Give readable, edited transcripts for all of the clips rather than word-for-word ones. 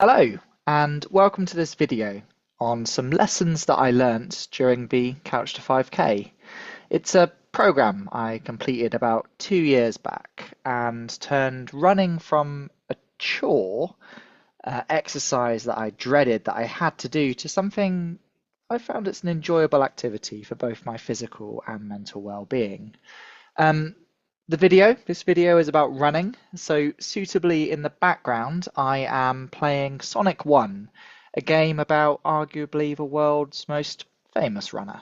Hello, and welcome to this video on some lessons that I learnt during the Couch to 5K. It's a program I completed about 2 years back and turned running from a chore, exercise that I dreaded that I had to do, to something I found it's an enjoyable activity for both my physical and mental well-being. Um, this video is about running, so suitably in the background I am playing Sonic 1, a game about arguably the world's most famous runner.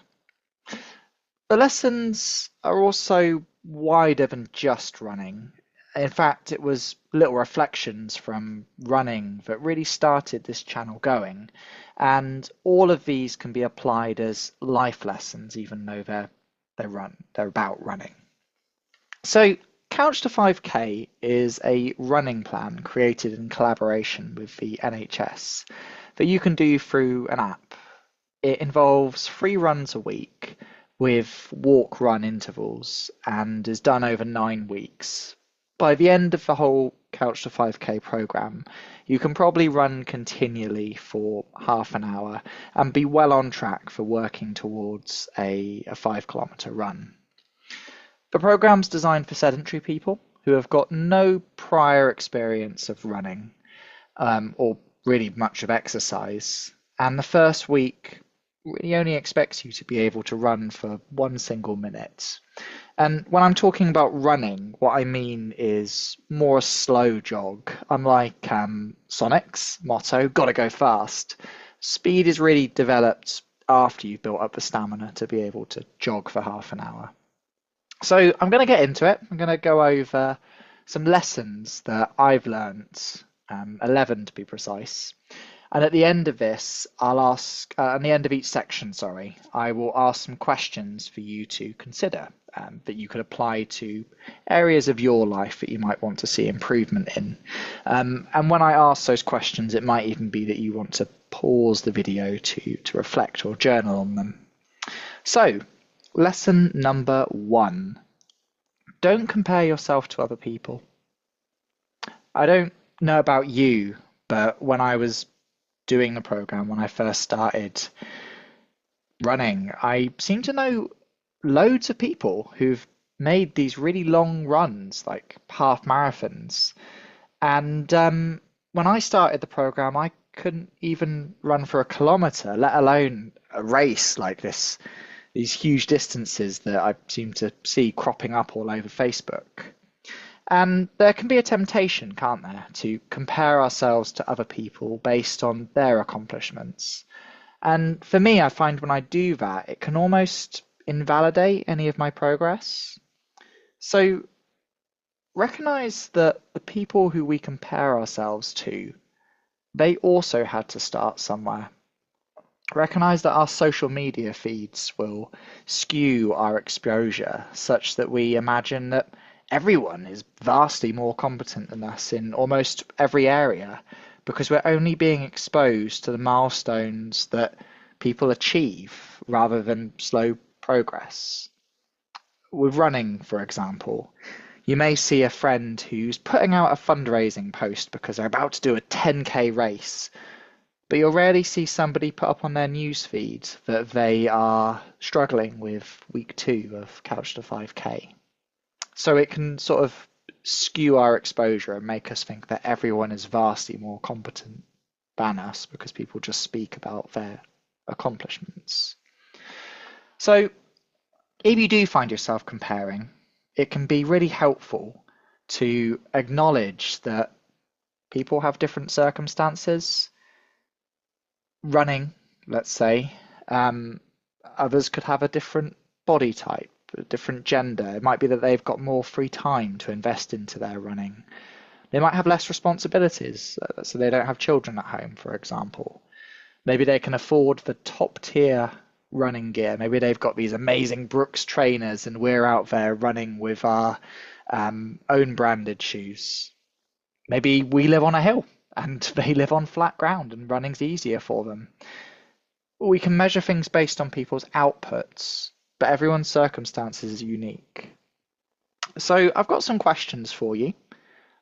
The lessons are also wider than just running. In fact, it was little reflections from running that really started this channel going, and all of these can be applied as life lessons even though they're about running. So Couch to 5K is a running plan created in collaboration with the NHS that you can do through an app. It involves 3 runs a week with walk-run intervals and is done over 9 weeks. By the end of the whole Couch to 5K program, you can probably run continually for half an hour and be well on track for working towards a 5 kilometre run. The program's designed for sedentary people who have got no prior experience of running or really much of exercise, and the first week really only expects you to be able to run for 1 single minute. And when I'm talking about running, what I mean is more a slow jog. Unlike Sonic's motto, gotta go fast, speed is really developed after you've built up the stamina to be able to jog for half an hour. So I'm going to get into it. I'm going to go over some lessons that I've learnt, 11 to be precise. And at the end of this, at the end of each section, I will ask some questions for you to consider that you could apply to areas of your life that you might want to see improvement in. And when I ask those questions, it might even be that you want to pause the video to reflect or journal on them. So, lesson number 1. Don't compare yourself to other people. I don't know about you, but when I was doing the program, when I first started running, I seem to know loads of people who've made these really long runs, like half marathons. And when I started the program, I couldn't even run for a kilometre, let alone a race like this. These huge distances that I seem to see cropping up all over Facebook. And there can be a temptation, can't there, to compare ourselves to other people based on their accomplishments. And for me, I find when I do that, it can almost invalidate any of my progress. So recognize that the people who we compare ourselves to, they also had to start somewhere. Recognize that our social media feeds will skew our exposure such that we imagine that everyone is vastly more competent than us in almost every area because we're only being exposed to the milestones that people achieve rather than slow progress. With running, for example, you may see a friend who's putting out a fundraising post because they're about to do a 10K race. But you'll rarely see somebody put up on their newsfeed that they are struggling with week 2 of Couch to 5K. So it can sort of skew our exposure and make us think that everyone is vastly more competent than us because people just speak about their accomplishments. So if you do find yourself comparing, it can be really helpful to acknowledge that people have different circumstances. Running, let's say, others could have a different body type, a different gender. It might be that they've got more free time to invest into their running. They might have less responsibilities, so they don't have children at home, for example. Maybe they can afford the top tier running gear. Maybe they've got these amazing Brooks trainers and we're out there running with our own branded shoes. Maybe we live on a hill and they live on flat ground and running's easier for them. We can measure things based on people's outputs, but everyone's circumstances is unique. So I've got some questions for you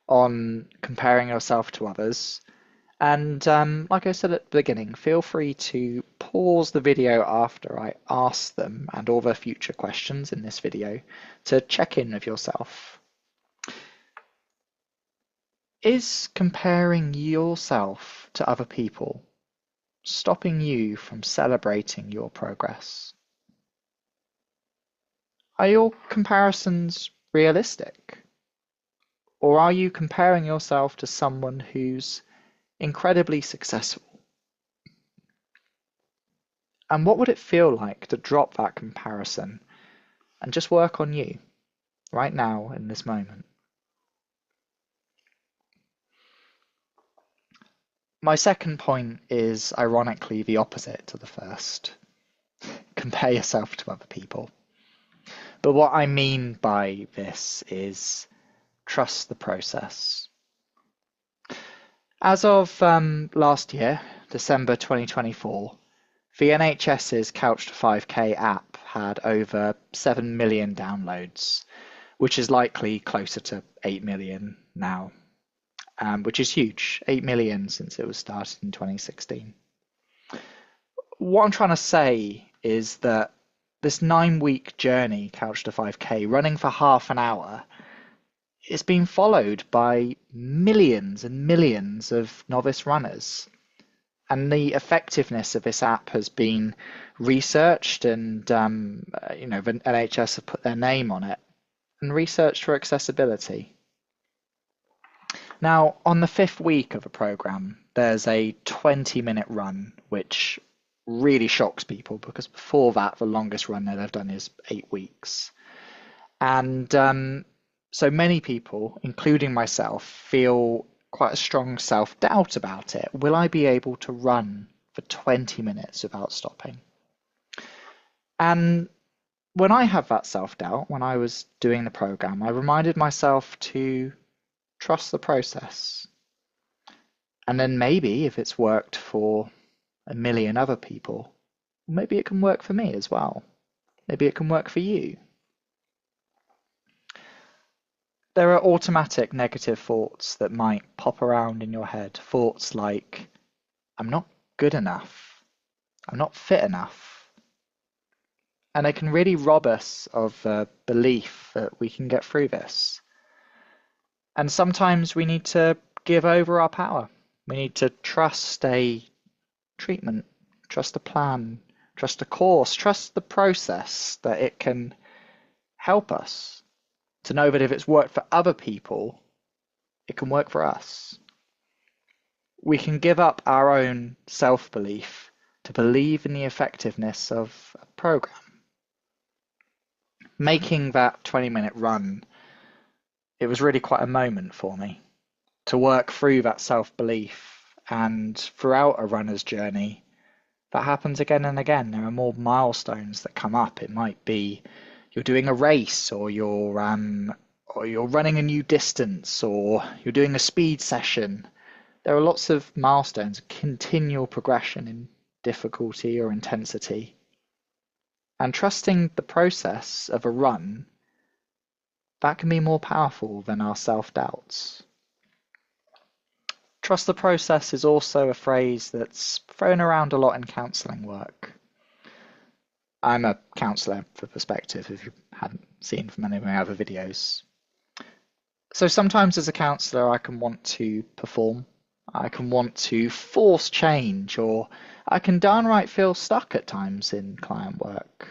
on comparing yourself to others And like I said at the beginning, feel free to pause the video after I ask them and all the future questions in this video to check in with yourself. Is comparing yourself to other people stopping you from celebrating your progress? Are your comparisons realistic? Or are you comparing yourself to someone who's incredibly successful? And what would it feel like to drop that comparison and just work on you right now in this moment? My second point is ironically the opposite to the first. Compare yourself to other people. But what I mean by this is trust the process. As of last year, December 2024, the NHS's Couch to 5K app had over 7 million downloads, which is likely closer to 8 million now, which is huge, 8 million since it was started in 2016. What I'm trying to say is that this 9-week journey, Couch to 5K, running for half an hour, it's been followed by millions and millions of novice runners. And the effectiveness of this app has been researched, and the NHS have put their name on it and researched for accessibility. Now, on the 5th week of a program, there's a 20-minute run, which really shocks people because before that, the longest run that I've done is 8 weeks. And so many people, including myself, feel quite a strong self-doubt about it. Will I be able to run for 20 minutes without stopping? And when I had that self-doubt, when I was doing the program, I reminded myself to trust the process. And then maybe if it's worked for a million other people, maybe it can work for me as well. Maybe it can work for you. There are automatic negative thoughts that might pop around in your head. Thoughts like, I'm not good enough. I'm not fit enough. And they can really rob us of the belief that we can get through this. And sometimes we need to give over our power. We need to trust a treatment, trust a plan, trust a course, trust the process that it can help us. To know that if it's worked for other people, it can work for us. We can give up our own self-belief to believe in the effectiveness of a program. Making that 20-minute run, it was really quite a moment for me to work through that self-belief, and throughout a runner's journey, that happens again and again. There are more milestones that come up. It might be you're doing a race, or you're running a new distance, or you're doing a speed session. There are lots of milestones, continual progression in difficulty or intensity. And trusting the process of a run, that can be more powerful than our self-doubts. Trust the process is also a phrase that's thrown around a lot in counselling work. I'm a counsellor for perspective, if you hadn't seen from any of my other videos. So sometimes as a counsellor, I can want to perform, I can want to force change, or I can downright feel stuck at times in client work.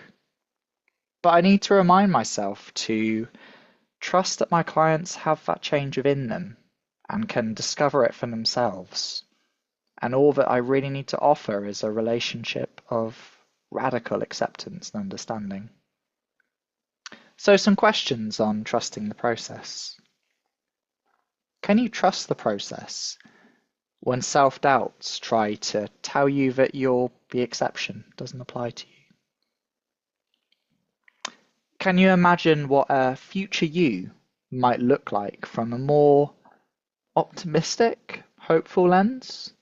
But I need to remind myself to trust that my clients have that change within them and can discover it for themselves. And all that I really need to offer is a relationship of radical acceptance and understanding. So some questions on trusting the process. Can you trust the process when self-doubts try to tell you that you're the exception, doesn't apply to you? Can you imagine what a future you might look like from a more optimistic, hopeful lens?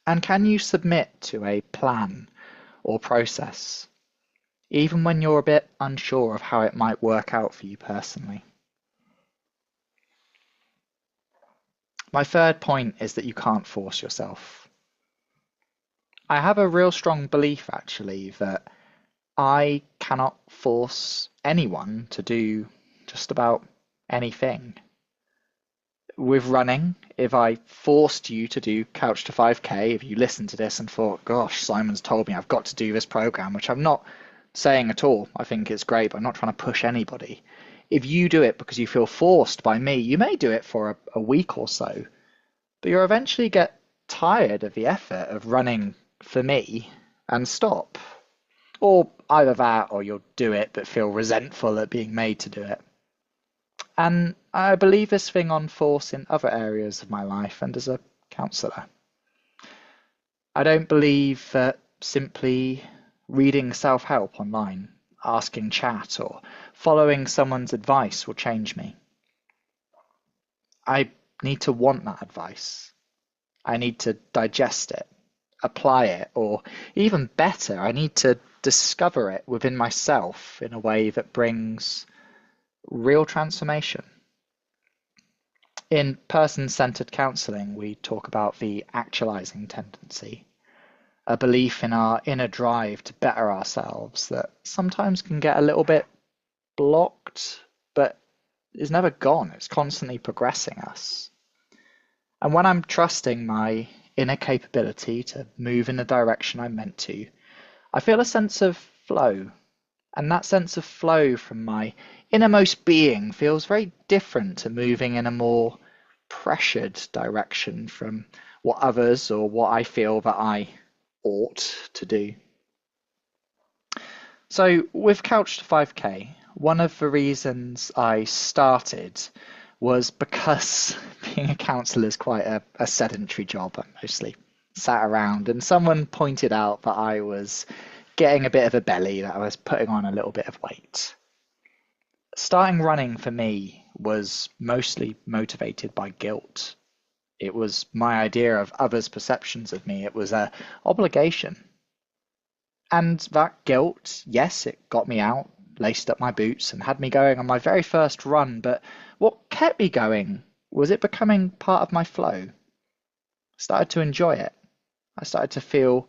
And can you submit to a plan or process, even when you're a bit unsure of how it might work out for you personally? My third point is that you can't force yourself. I have a real strong belief, actually, that I cannot force anyone to do just about anything. With running, if I forced you to do Couch to 5K, if you listened to this and thought, gosh, Simon's told me I've got to do this program, which I'm not saying at all. I think it's great, but I'm not trying to push anybody. If you do it because you feel forced by me, you may do it for a week or so, but you'll eventually get tired of the effort of running for me and stop. Or either that, or you'll do it but feel resentful at being made to do it. And I believe this thing on force in other areas of my life and as a counsellor. I don't believe that simply reading self-help online, asking chat, or following someone's advice will change me. I need to want that advice. I need to digest it, apply it, or even better, I need to discover it within myself in a way that brings real transformation. In person-centered counselling, we talk about the actualizing tendency, a belief in our inner drive to better ourselves that sometimes can get a little bit blocked, but is never gone. It's constantly progressing us. And when I'm trusting my inner capability to move in the direction I'm meant to, I feel a sense of flow. And that sense of flow from my innermost being feels very different to moving in a more pressured direction from what others or what I feel that I ought to do. So with Couch to 5K, one of the reasons I started was because being a counsellor is quite a sedentary job. I mostly sat around, and someone pointed out that I was getting a bit of a belly, that I was putting on a little bit of weight. Starting running for me was mostly motivated by guilt. It was my idea of others' perceptions of me. It was an obligation. And that guilt, yes, it got me out, laced up my boots, and had me going on my very first run, but what kept me going was it becoming part of my flow. I started to enjoy it. I started to feel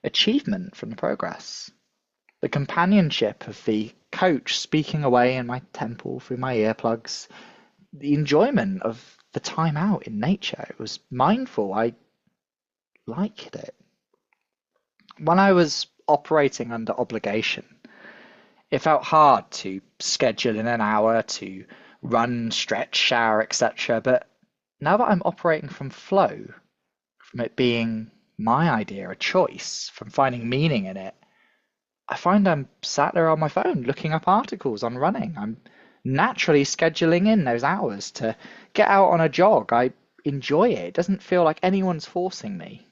achievement from the progress. The companionship of the coach speaking away in my temple through my earplugs, the enjoyment of the time out in nature. It was mindful. I liked it. When I was operating under obligation, it felt hard to schedule in an hour to run, stretch, shower, etc. But now that I'm operating from flow, from it being my idea, a choice, from finding meaning in it, I find I'm sat there on my phone looking up articles on running. I'm naturally scheduling in those hours to get out on a jog. I enjoy it. It doesn't feel like anyone's forcing me.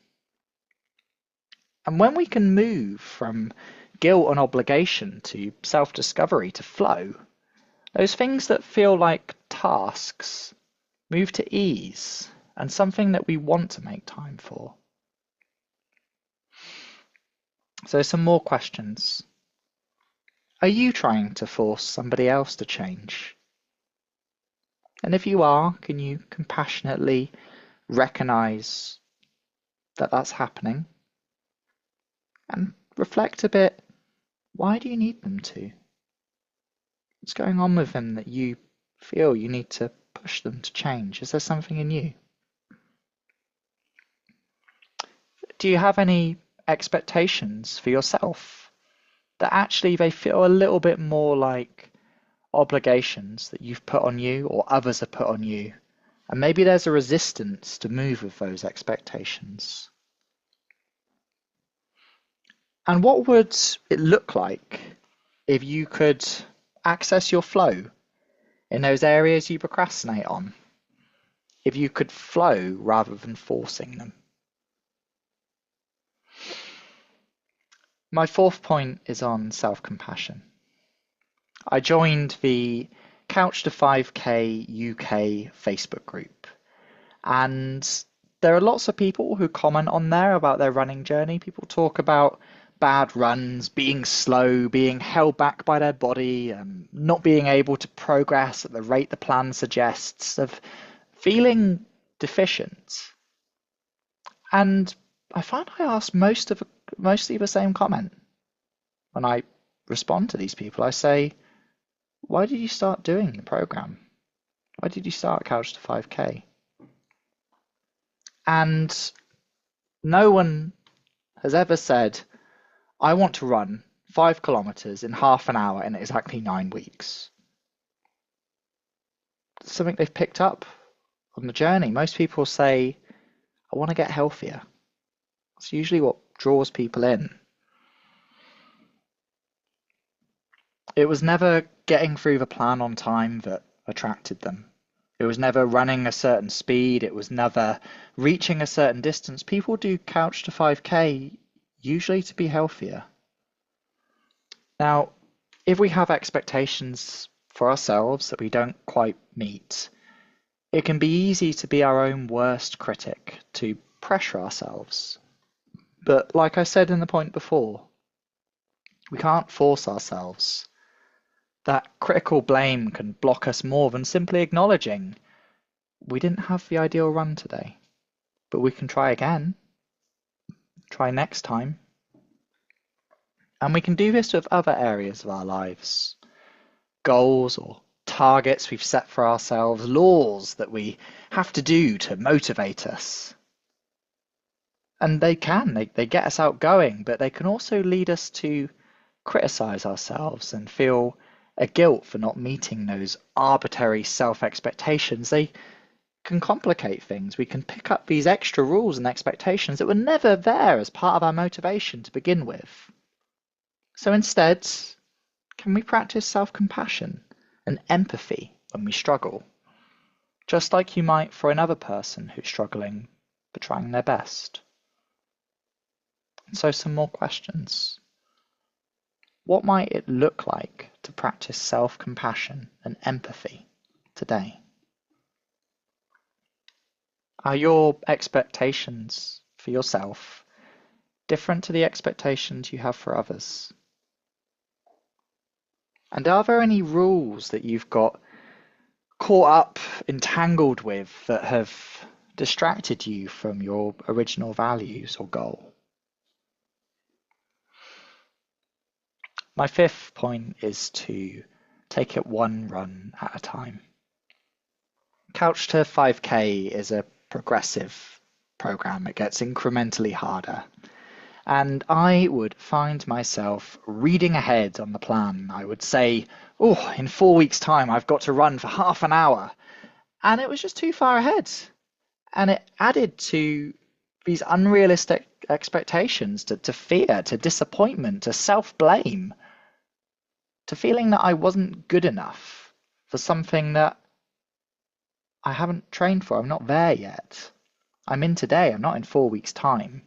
And when we can move from guilt and obligation to self-discovery to flow, those things that feel like tasks move to ease and something that we want to make time for. So some more questions. Are you trying to force somebody else to change? And if you are, can you compassionately recognize that that's happening? And reflect a bit, why do you need them to? What's going on with them that you feel you need to push them to change? Is there something in you? Do you have any expectations for yourself that actually they feel a little bit more like obligations that you've put on you or others have put on you, and maybe there's a resistance to move with those expectations? And what would it look like if you could access your flow in those areas you procrastinate on? If you could flow rather than forcing them? My fourth point is on self-compassion. I joined the Couch to 5K UK Facebook group, and there are lots of people who comment on there about their running journey. People talk about bad runs, being slow, being held back by their body, not being able to progress at the rate the plan suggests, of feeling deficient? And I find I ask mostly the same comment. When I respond to these people, I say, why did you start doing the program? Why did you start Couch to 5K? And no one has ever said, I want to run 5 kilometers in half an hour in exactly 9 weeks. It's something they've picked up on the journey. Most people say, I want to get healthier. It's usually what draws people in. It was never getting through the plan on time that attracted them. It was never running a certain speed. It was never reaching a certain distance. People do Couch to 5K usually to be healthier. Now, if we have expectations for ourselves that we don't quite meet, it can be easy to be our own worst critic, to pressure ourselves. But like I said in the point before, we can't force ourselves. That critical blame can block us more than simply acknowledging we didn't have the ideal run today, but we can try again, try next time. And we can do this with other areas of our lives, goals or targets we've set for ourselves, laws that we have to do to motivate us. And they get us outgoing, but they can also lead us to criticize ourselves and feel a guilt for not meeting those arbitrary self-expectations. They can complicate things. We can pick up these extra rules and expectations that were never there as part of our motivation to begin with. So instead, can we practice self-compassion and empathy when we struggle? Just like you might for another person who's struggling but trying their best. And so some more questions. What might it look like to practice self-compassion and empathy today? Are your expectations for yourself different to the expectations you have for others? And are there any rules that you've got caught up, entangled with, that have distracted you from your original values or goal? My fifth point is to take it one run at a time. Couch to 5K is a progressive program. It gets incrementally harder. And I would find myself reading ahead on the plan. I would say, oh, in 4 weeks' time, I've got to run for half an hour. And it was just too far ahead. And it added to these unrealistic expectations, to fear, to disappointment, to self-blame, to feeling that I wasn't good enough for something that I haven't trained for. I'm not there yet. I'm in today. I'm not in 4 weeks' time.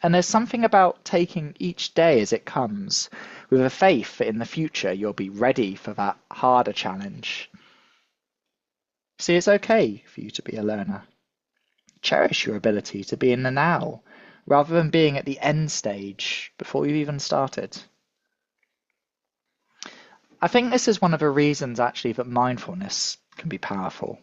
And there's something about taking each day as it comes with a faith that in the future you'll be ready for that harder challenge. See, it's okay for you to be a learner. Cherish your ability to be in the now, rather than being at the end stage before you've even started. I think this is one of the reasons actually that mindfulness can be powerful.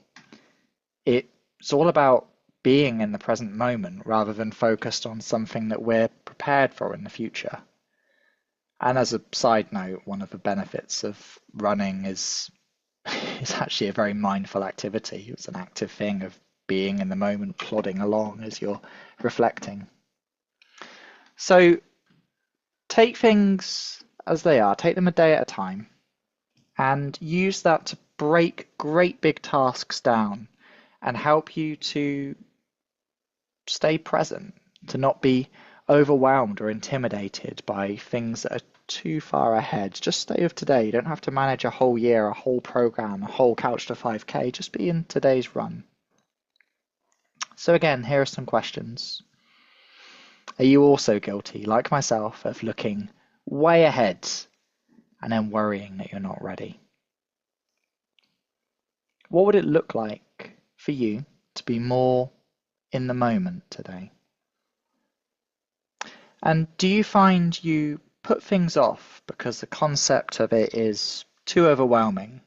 It's all about being in the present moment rather than focused on something that we're prepared for in the future. And as a side note, one of the benefits of running is actually a very mindful activity. It's an active thing of being in the moment, plodding along as you're reflecting. So take things as they are, take them a day at a time, and use that to break great big tasks down and help you to stay present, to not be overwhelmed or intimidated by things that are too far ahead. Just stay with today. You don't have to manage a whole year, a whole program, a whole Couch to 5K. Just be in today's run. So again, here are some questions. Are you also guilty, like myself, of looking way ahead and then worrying that you're not ready? What would it look like for you to be more in the moment today? And do you find you put things off because the concept of it is too overwhelming?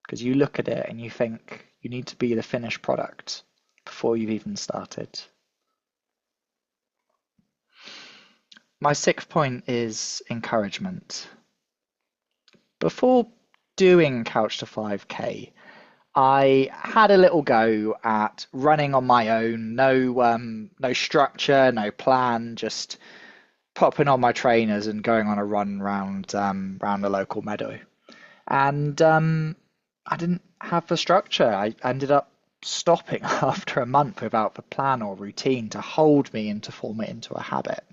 Because you look at it and you think You need to be the finished product before you've even started. My sixth point is encouragement. Before doing Couch to 5K, I had a little go at running on my own. No structure, no plan, just popping on my trainers and going on a run round the local meadow. And I didn't have the structure. I ended up stopping after a month without the plan or routine to hold me and to form it into a habit.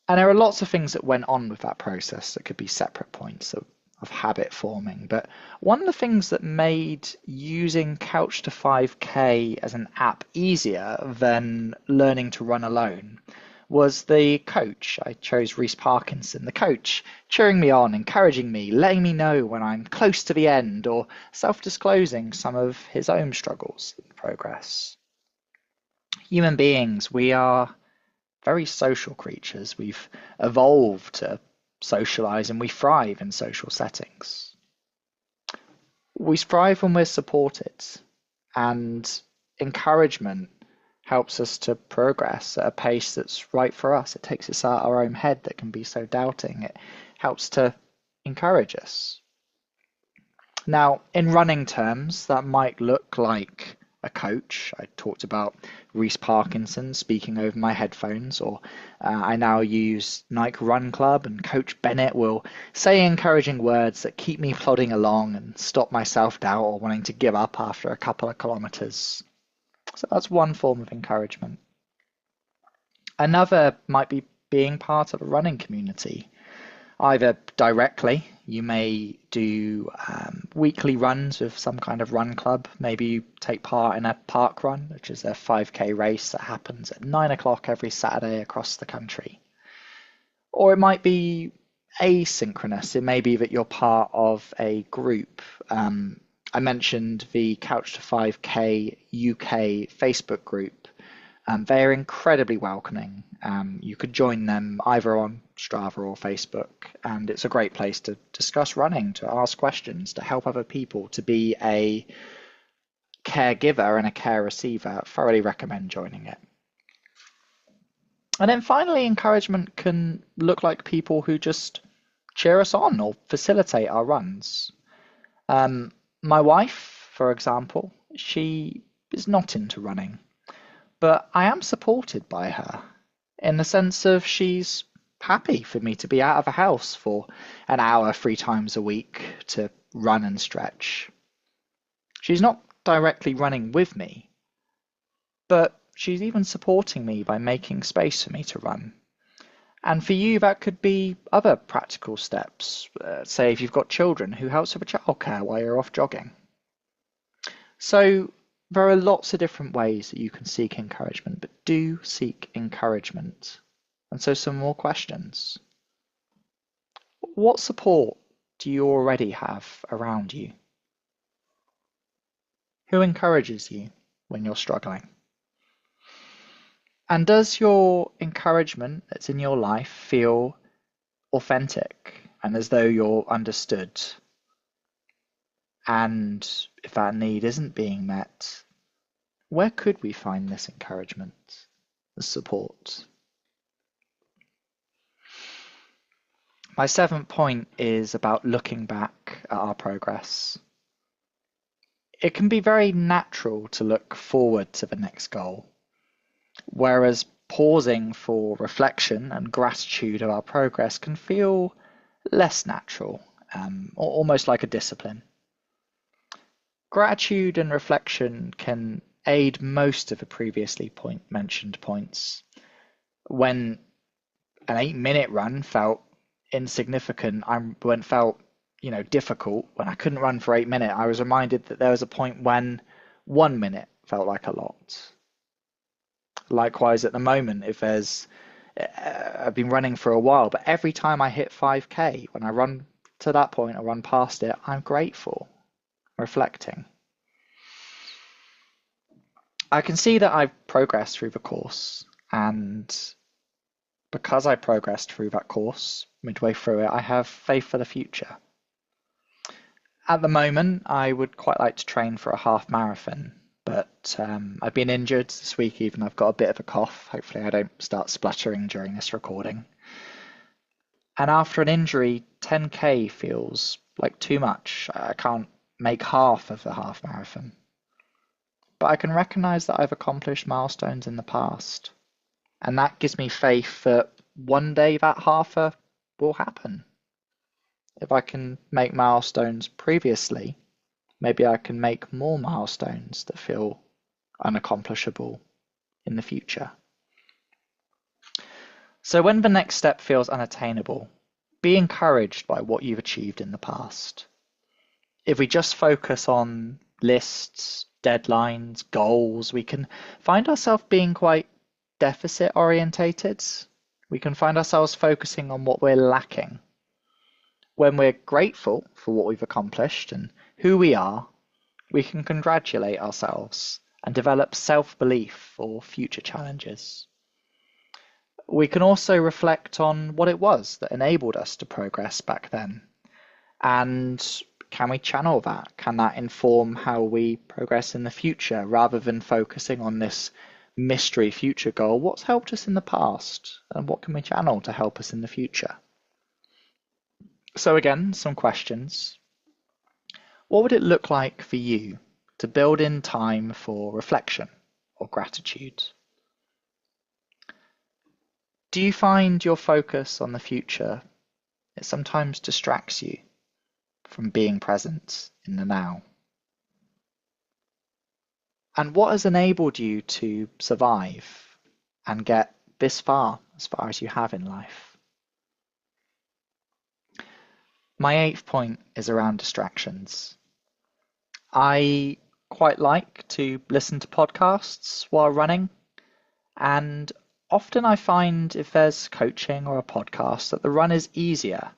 And there are lots of things that went on with that process that could be separate points of habit forming. But one of the things that made using Couch to 5K as an app easier than learning to run alone was the coach. I chose Reese Parkinson, the coach, cheering me on, encouraging me, letting me know when I'm close to the end, or self-disclosing some of his own struggles in progress. Human beings, we are very social creatures. We've evolved to socialize and we thrive in social settings. We thrive when we're supported, and encouragement helps us to progress at a pace that's right for us. It takes us out of our own head that can be so doubting. It helps to encourage us. Now, in running terms, that might look like a coach. I talked about Reese Parkinson speaking over my headphones, or I now use Nike Run Club, and Coach Bennett will say encouraging words that keep me plodding along and stop my self-doubt or wanting to give up after a couple of kilometers. So that's one form of encouragement. Another might be being part of a running community. Either directly, you may do weekly runs with some kind of run club. Maybe you take part in a park run, which is a 5K race that happens at 9 o'clock every Saturday across the country. Or it might be asynchronous. It may be that you're part of a group. I mentioned the Couch to 5K UK Facebook group. They are incredibly welcoming. You could join them either on Strava or Facebook, and it's a great place to discuss running, to ask questions, to help other people, to be a caregiver and a care receiver. I thoroughly recommend joining it. And then finally, encouragement can look like people who just cheer us on or facilitate our runs. My wife, for example, she is not into running, but I am supported by her in the sense of she's happy for me to be out of the house for an hour 3 times a week to run and stretch. She's not directly running with me, but she's even supporting me by making space for me to run. And for you, that could be other practical steps. Say if you've got children, who helps with childcare while you're off jogging. So there are lots of different ways that you can seek encouragement, but do seek encouragement. And so some more questions. What support do you already have around you? Who encourages you when you're struggling? And does your encouragement that's in your life feel authentic and as though you're understood? And if that need isn't being met, where could we find this encouragement, the support? My 7th point is about looking back at our progress. It can be very natural to look forward to the next goal, whereas pausing for reflection and gratitude of our progress can feel less natural, or almost like a discipline. Gratitude and reflection can aid most of the previously mentioned points. When an 8-minute run felt insignificant, when it felt difficult, when I couldn't run for 8 minutes, I was reminded that there was a point when 1 minute felt like a lot. Likewise, at the moment, I've been running for a while, but every time I hit 5K, when I run to that point or run past it, I'm grateful, reflecting. I can see that I've progressed through the course, and because I progressed through that course midway through it, I have faith for the future. At the moment, I would quite like to train for a half marathon, but I've been injured this week even. I've got a bit of a cough. Hopefully I don't start spluttering during this recording. And after an injury, 10K feels like too much. I can't make half of the half marathon. But I can recognize that I've accomplished milestones in the past. And that gives me faith that one day that halfer will happen. If I can make milestones previously, maybe I can make more milestones that feel unaccomplishable in the future. So when the next step feels unattainable, be encouraged by what you've achieved in the past. If we just focus on lists, deadlines, goals, we can find ourselves being quite deficit orientated. We can find ourselves focusing on what we're lacking. When we're grateful for what we've accomplished and who we are, we can congratulate ourselves and develop self-belief for future challenges. We can also reflect on what it was that enabled us to progress back then. And can we channel that? Can that inform how we progress in the future rather than focusing on this mystery future goal? What's helped us in the past and what can we channel to help us in the future? So again, some questions. What would it look like for you to build in time for reflection or gratitude? Do you find your focus on the future, it sometimes distracts you from being present in the now? And what has enabled you to survive and get this far, as far as you have in life? My 8th point is around distractions. I quite like to listen to podcasts while running, and often I find if there's coaching or a podcast that the run is easier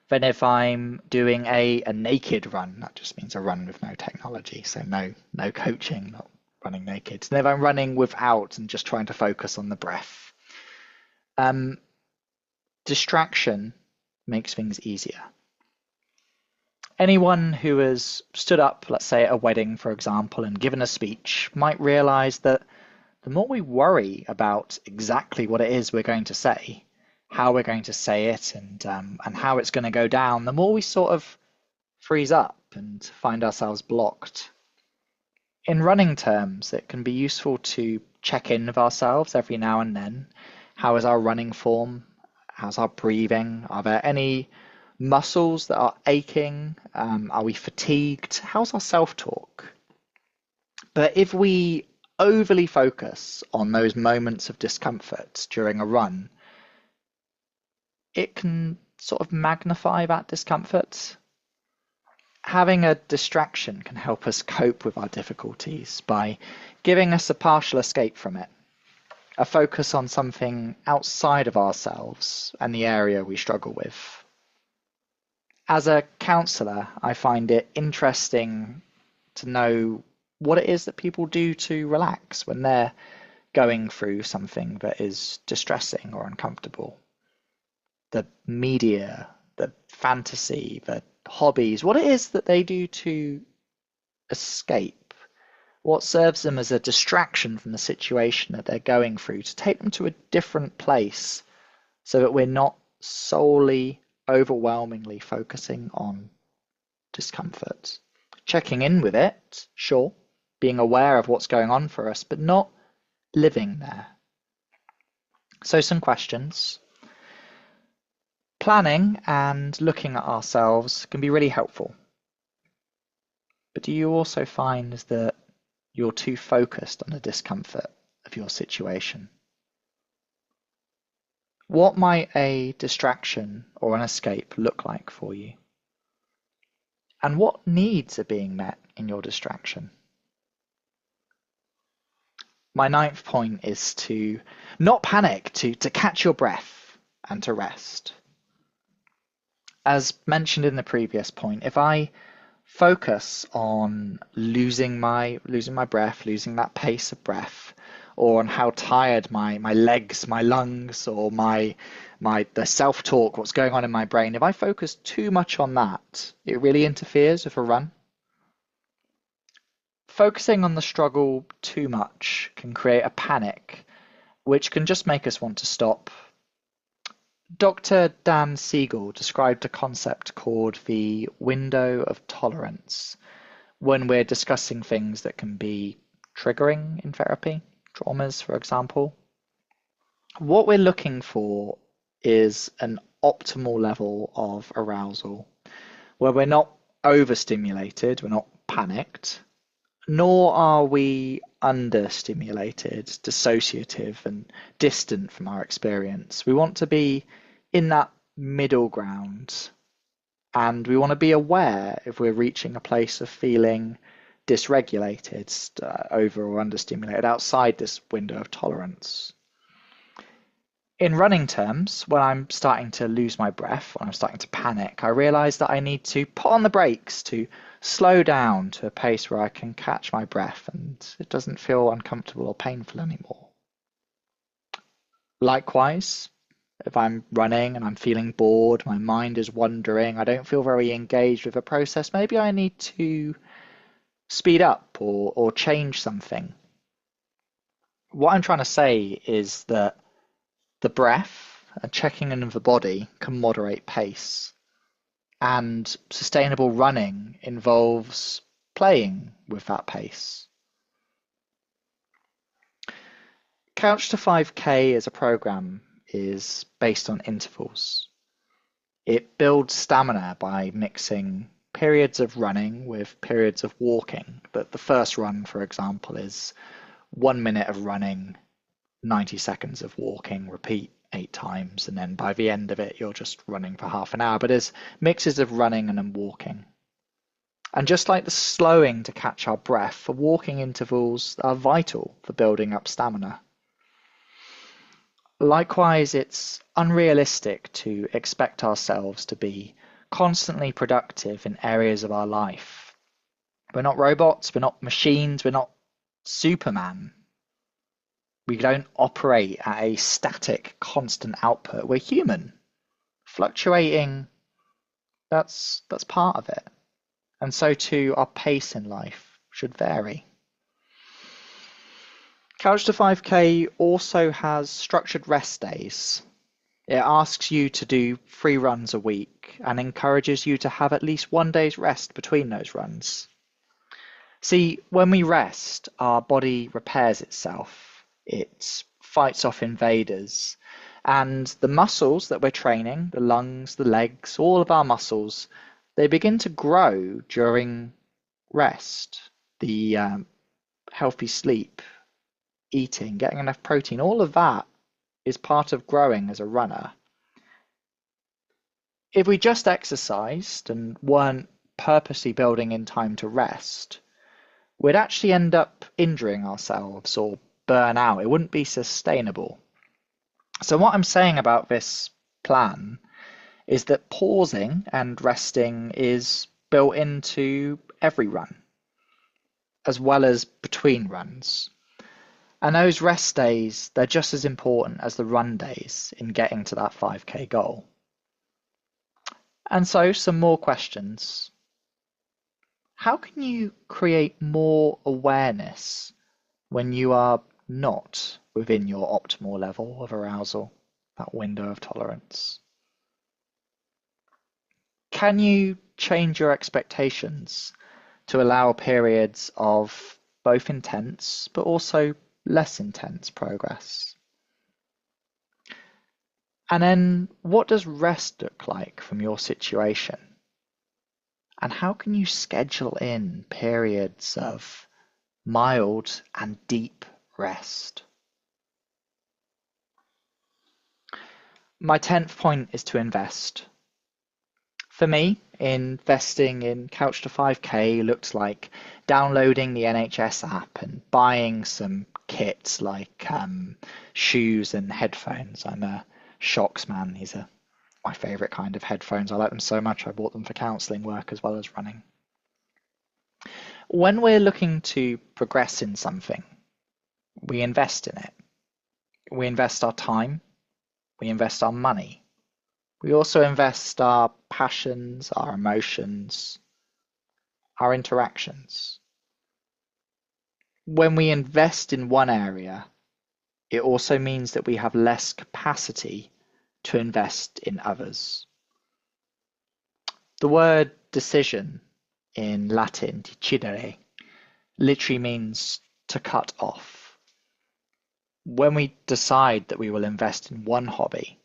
than if I'm doing a naked run. That just means a run with no technology, so no coaching, not running naked. And if I'm running without and just trying to focus on the breath, distraction makes things easier. Anyone who has stood up, let's say at a wedding, for example, and given a speech might realize that the more we worry about exactly what it is we're going to say, how we're going to say it, and how it's going to go down, the more we sort of freeze up and find ourselves blocked. In running terms, it can be useful to check in with ourselves every now and then. How is our running form? How's our breathing? Are there any muscles that are aching? Are we fatigued? How's our self-talk? But if we overly focus on those moments of discomfort during a run, it can sort of magnify that discomfort. Having a distraction can help us cope with our difficulties by giving us a partial escape from it, a focus on something outside of ourselves and the area we struggle with. As a counsellor, I find it interesting to know what it is that people do to relax when they're going through something that is distressing or uncomfortable. The media, the fantasy, the hobbies, what it is that they do to escape, what serves them as a distraction from the situation that they're going through, to take them to a different place so that we're not solely overwhelmingly focusing on discomfort. Checking in with it, sure, being aware of what's going on for us, but not living there. So some questions. Planning and looking at ourselves can be really helpful. But do you also find that you're too focused on the discomfort of your situation? What might a distraction or an escape look like for you? And what needs are being met in your distraction? My 9th point is to not panic, to catch your breath and to rest. As mentioned in the previous point, if I focus on losing my breath, losing that pace of breath, or on how tired my legs, my lungs, or the self-talk, what's going on in my brain, if I focus too much on that, it really interferes with a run. Focusing on the struggle too much can create a panic, which can just make us want to stop. Dr. Dan Siegel described a concept called the window of tolerance when we're discussing things that can be triggering in therapy, traumas, for example. What we're looking for is an optimal level of arousal where we're not overstimulated, we're not panicked, nor are we understimulated, dissociative, and distant from our experience. We want to be in that middle ground, and we want to be aware if we're reaching a place of feeling dysregulated, over or understimulated, outside this window of tolerance. In running terms, when I'm starting to lose my breath, when I'm starting to panic, I realize that I need to put on the brakes, to slow down to a pace where I can catch my breath and it doesn't feel uncomfortable or painful anymore. Likewise, if I'm running and I'm feeling bored, my mind is wandering, I don't feel very engaged with a process, maybe I need to speed up or change something. What I'm trying to say is that the breath and checking in of the body can moderate pace, and sustainable running involves playing with that pace. Couch to 5K as a program is based on intervals. It builds stamina by mixing periods of running with periods of walking. But the first run, for example, is 1 minute of running, 90 seconds of walking, repeat 8 times, and then by the end of it you're just running for half an hour. But there's mixes of running and then walking. And just like the slowing to catch our breath, the walking intervals are vital for building up stamina. Likewise, it's unrealistic to expect ourselves to be constantly productive in areas of our life. We're not robots, we're not machines, we're not Superman. We don't operate at a static, constant output. We're human. Fluctuating, that's part of it. And so too, our pace in life should vary. Couch to 5K also has structured rest days. It asks you to do 3 runs a week and encourages you to have at least 1 day's rest between those runs. See, when we rest, our body repairs itself. It fights off invaders. And the muscles that we're training, the lungs, the legs, all of our muscles, they begin to grow during rest. The healthy sleep, eating, getting enough protein, all of that is part of growing as a runner. If we just exercised and weren't purposely building in time to rest, we'd actually end up injuring ourselves or burn out. It wouldn't be sustainable. So what I'm saying about this plan is that pausing and resting is built into every run, as well as between runs. And those rest days, they're just as important as the run days in getting to that 5K goal. And so some more questions. How can you create more awareness when you are not within your optimal level of arousal, that window of tolerance? Can you change your expectations to allow periods of both intense but also less intense progress? And then what does rest look like from your situation? And how can you schedule in periods of mild and deep rest? My 10th point is to invest. For me, investing in Couch to 5K looked like downloading the NHS app and buying some kits like shoes and headphones. I'm a Shocks man. These are my favorite kind of headphones. I like them so much I bought them for counselling work as well as running. When we're looking to progress in something, we invest in it. We invest our time, we invest our money. We also invest our passions, our emotions, our interactions. When we invest in one area, it also means that we have less capacity to invest in others. The word decision in Latin, decidere, literally means to cut off. When we decide that we will invest in one hobby,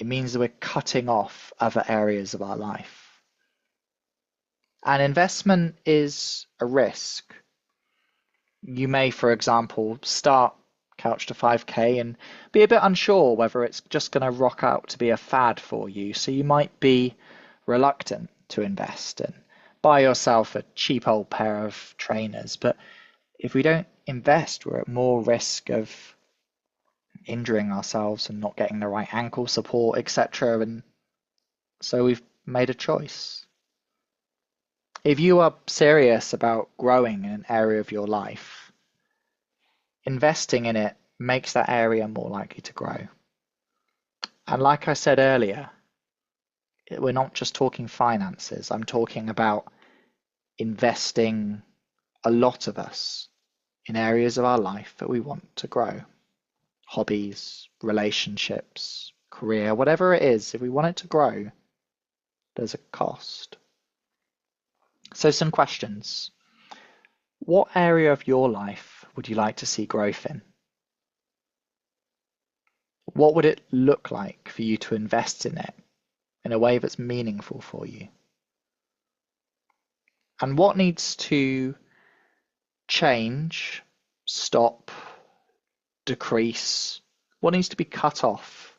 it means that we're cutting off other areas of our life. An investment is a risk. You may, for example, start Couch to 5K and be a bit unsure whether it's just going to rock out to be a fad for you, so you might be reluctant to invest and buy yourself a cheap old pair of trainers. But if we don't invest, we're at more risk of injuring ourselves and not getting the right ankle support, etc. And so we've made a choice. If you are serious about growing in an area of your life, investing in it makes that area more likely to grow. And like I said earlier, we're not just talking finances. I'm talking about investing, a lot of us, in areas of our life that we want to grow. Hobbies, relationships, career, whatever it is, if we want it to grow, there's a cost. So some questions. What area of your life would you like to see growth in? What would it look like for you to invest in it in a way that's meaningful for you? And what needs to change, stop, decrease? What needs to be cut off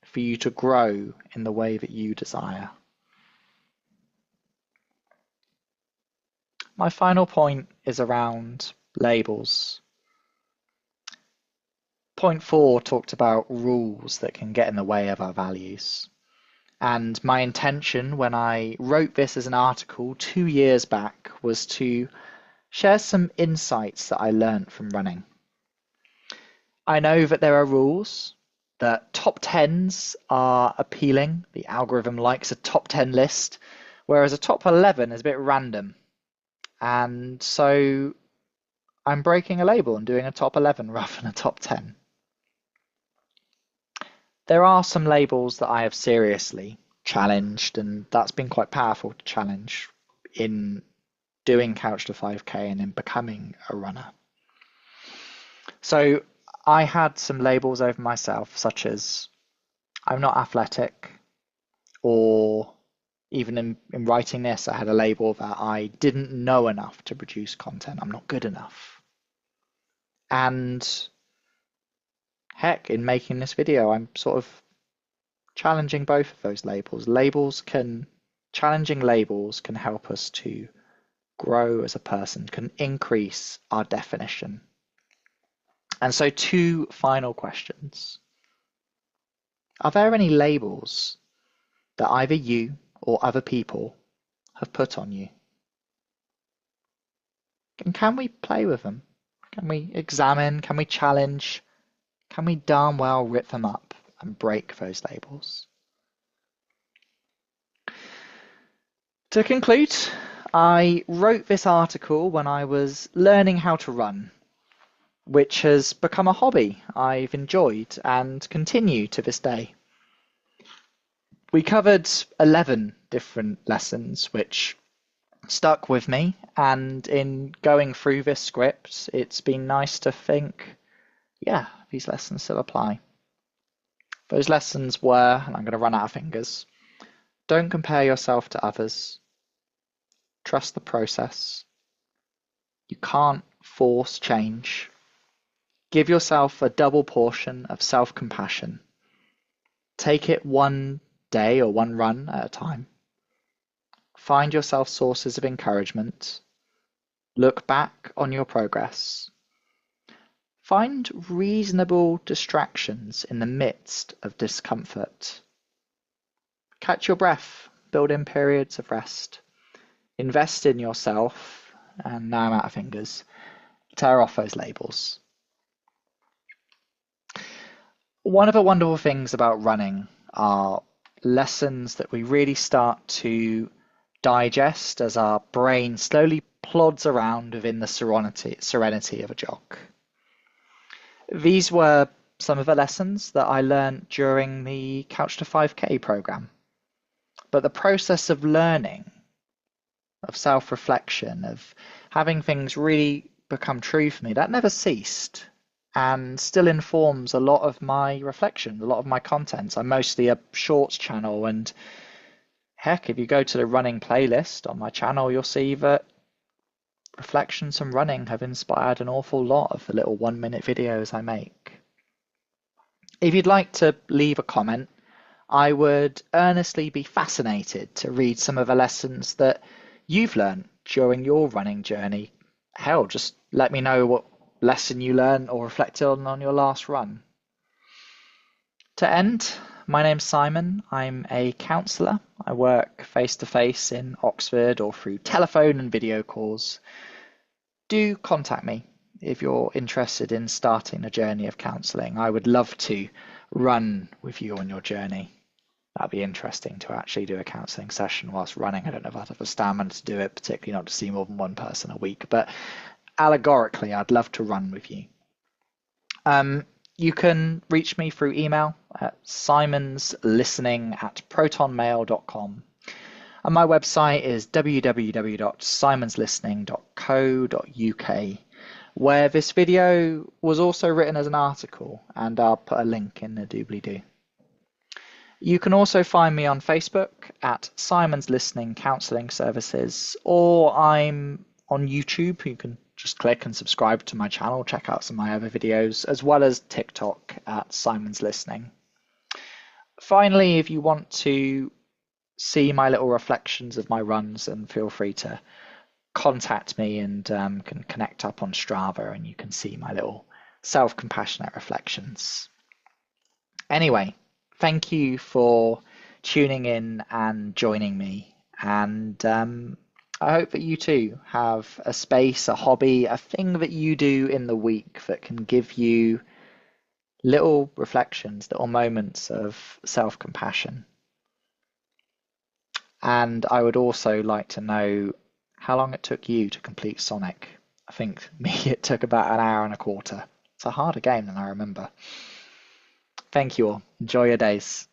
for you to grow in the way that you desire? My final point is around labels. Point 4 talked about rules that can get in the way of our values. And my intention when I wrote this as an article 2 years back was to share some insights that I learned from running. I know that there are rules, that top 10s are appealing. The algorithm likes a top 10 list, whereas a top 11 is a bit random. And so I'm breaking a label and doing a top 11 rather than a top 10. There are some labels that I have seriously challenged, and that's been quite powerful to challenge in doing Couch to 5K and in becoming a runner. So I had some labels over myself, such as I'm not athletic, or even in writing this, I had a label that I didn't know enough to produce content. I'm not good enough. And heck, in making this video, I'm sort of challenging both of those labels. Challenging labels can help us to grow as a person, can increase our definition. And so 2 final questions. Are there any labels that either you or other people have put on you? And can we play with them? Can we examine? Can we challenge? Can we darn well rip them up and break those labels? To conclude, I wrote this article when I was learning how to run, which has become a hobby I've enjoyed and continue to this day. We covered 11 different lessons which stuck with me, and in going through this script, it's been nice to think, yeah, these lessons still apply. Those lessons were, and I'm going to run out of fingers, don't compare yourself to others. Trust the process. You can't force change. Give yourself a double portion of self-compassion. Take it one day or one run at a time. Find yourself sources of encouragement. Look back on your progress. Find reasonable distractions in the midst of discomfort. Catch your breath. Build in periods of rest. Invest in yourself. And now I'm out of fingers. Tear off those labels. One of the wonderful things about running are lessons that we really start to digest as our brain slowly plods around within the serenity of a jog. These were some of the lessons that I learned during the Couch to 5K program. But the process of learning, of self-reflection, of having things really become true for me, that never ceased and still informs a lot of my reflection, a lot of my content. I'm mostly a shorts channel, and heck, if you go to the running playlist on my channel, you'll see that reflections on running have inspired an awful lot of the little 1-minute videos I make. If you'd like to leave a comment, I would earnestly be fascinated to read some of the lessons that you've learned during your running journey. Hell, just let me know what lesson you learned or reflected on your last run. To end, my name's Simon. I'm a counsellor. I work face-to-face in Oxford or through telephone and video calls. Do contact me if you're interested in starting a journey of counselling. I would love to run with you on your journey. That'd be interesting to actually do a counselling session whilst running. I don't know if I'd have the stamina to do it, particularly not to see more than one person a week, but allegorically, I'd love to run with you. You can reach me through email at simonslistening@protonmail.com. And my website is www.simonslistening.co.uk, where this video was also written as an article, and I'll put a link in the doobly-doo. You can also find me on Facebook at Simon's Listening Counselling Services, or I'm on YouTube. You can just click and subscribe to my channel, check out some of my other videos, as well as TikTok at Simon's Listening. Finally, if you want to see my little reflections of my runs, and feel free to contact me and can connect up on Strava, and you can see my little self-compassionate reflections. Anyway, thank you for tuning in and joining me, and I hope that you too have a space, a hobby, a thing that you do in the week that can give you little reflections, little moments of self-compassion. And I would also like to know how long it took you to complete Sonic. I think me, it took about an hour and a quarter. It's a harder game than I remember. Thank you all. Enjoy your days.